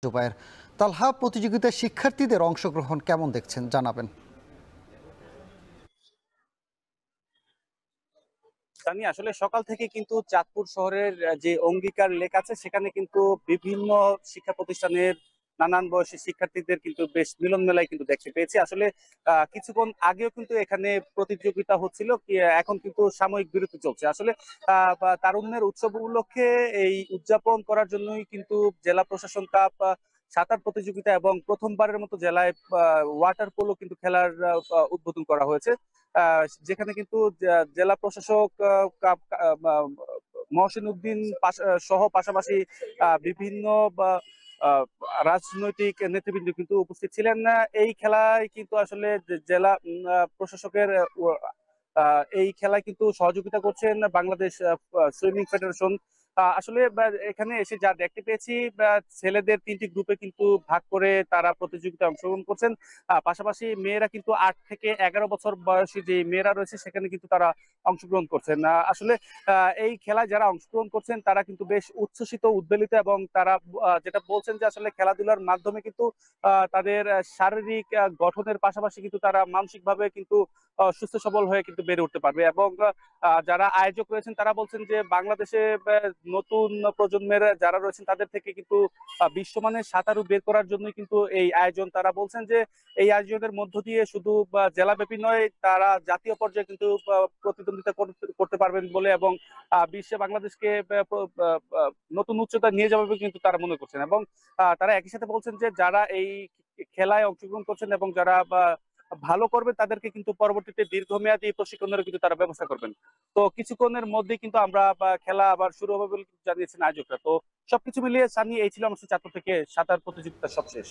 জুবায়ের তালহা, প্রতিযোগিতায় শিক্ষার্থীদের অংশগ্রহণ কেমন দেখছেন জানাবেন। আমি আসলে সকাল থেকে কিন্তু চাঁদপুর শহরের যে অঙ্গীকার লেক আছে সেখানে কিন্তু বিভিন্ন শিক্ষা প্রতিষ্ঠানের নানান বয়সী শিক্ষার্থীদের কিন্তু বেশ মিলন মেলায় কিন্তু দেখতে পেয়েছি। আসলে কিছুক্ষণ আগেও কিন্তু এখানে প্রতিযোগিতা হচ্ছিল, এখন কিন্তু সাময়িক বিরতি চলছে। আসলে তারুণ্যের উৎসব উপলক্ষে এই উদযাপন করার জন্যই কিন্তু জেলা প্রশাসন কাপ সাঁতার প্রতিযোগিতা এবং প্রথমবারের মতো জেলায় ওয়াটার পোলো কিন্তু খেলার উদ্বোধন করা হয়েছে। যেখানে কিন্তু জেলা প্রশাসক মহসিন উদ্দিন সহ পাশাপাশি বিভিন্ন আহ, রাজনৈতিক নেতৃবৃন্দ কিন্তু উপস্থিত ছিলেন। এই খেলায় কিন্তু আসলে জেলা প্রশাসকের এই খেলায় কিন্তু সহযোগিতা করছেন বাংলাদেশ সুইমিং ফেডারেশন। আসলে এখানে এসে যা দেখতে পেয়েছি, ছেলেদের 3টি গ্রুপে কিন্তু ভাগ করে তারা প্রতিযোগিতায় অংশগ্রহণ করছেন। পাশাপাশি মেয়েরা কিন্তু 8 থেকে 11 বছর বয়সী যে মেয়েরা রয়েছে সেখানে কিন্তু তারা অংশগ্রহণ করছেন। আসলে এই খেলায় যারা অংশগ্রহণ করছেন তারা কিন্তু বেশ উচ্ছ্বসিত, উদ্বেলিত, এবং তারা যেটা বলছেন যে আসলে খেলাধুলার মাধ্যমে কিন্তু তাদের শারীরিক গঠনের পাশাপাশি কিন্তু তারা মানসিকভাবে কিন্তু সুস্থ সবল হয়ে কিন্তু বেড়ে উঠতে পারবে। এবং যারা আয়োজক রয়েছেন তারা বলছেন যে বাংলাদেশে নতুন প্রজন্মের যারা রয়েছেন তাদের থেকে কিন্তু বিশ্বমানের সাঁতারু বের করার জন্যই কিন্তু এই আয়োজন। তারা বলছেন যে এই আয়োজনের মধ্য দিয়ে শুধু জেলাব্যাপী নয়, তারা জাতীয় পর্যায়ে কিন্তু প্রতিদ্বন্দ্বিতা করতে পারবেন বলে, এবং বিশ্বে বাংলাদেশকে নতুন উচ্চতা নিয়ে যাবে বলে কিন্তু তারা মনে করছেন। এবং তারা একই সাথে বলছেন যে যারা এই খেলায় অংশগ্রহণ করছেন এবং যারা ভালো করবে তাদেরকে কিন্তু পরবর্তীতে দীর্ঘমেয়াদী প্রশিক্ষণের কিন্তু তারা ব্যবস্থা করবেন। তো কিছুক্ষণের মধ্যেই কিন্তু আমরা খেলা আবার শুরু হবে বলে জানিয়েছেন আয়োজকরা। তো সবকিছু মিলিয়ে সানি, এই ছিল আমার চাঁদপুর থেকে সাঁতার প্রতিযোগিতার সবশেষ।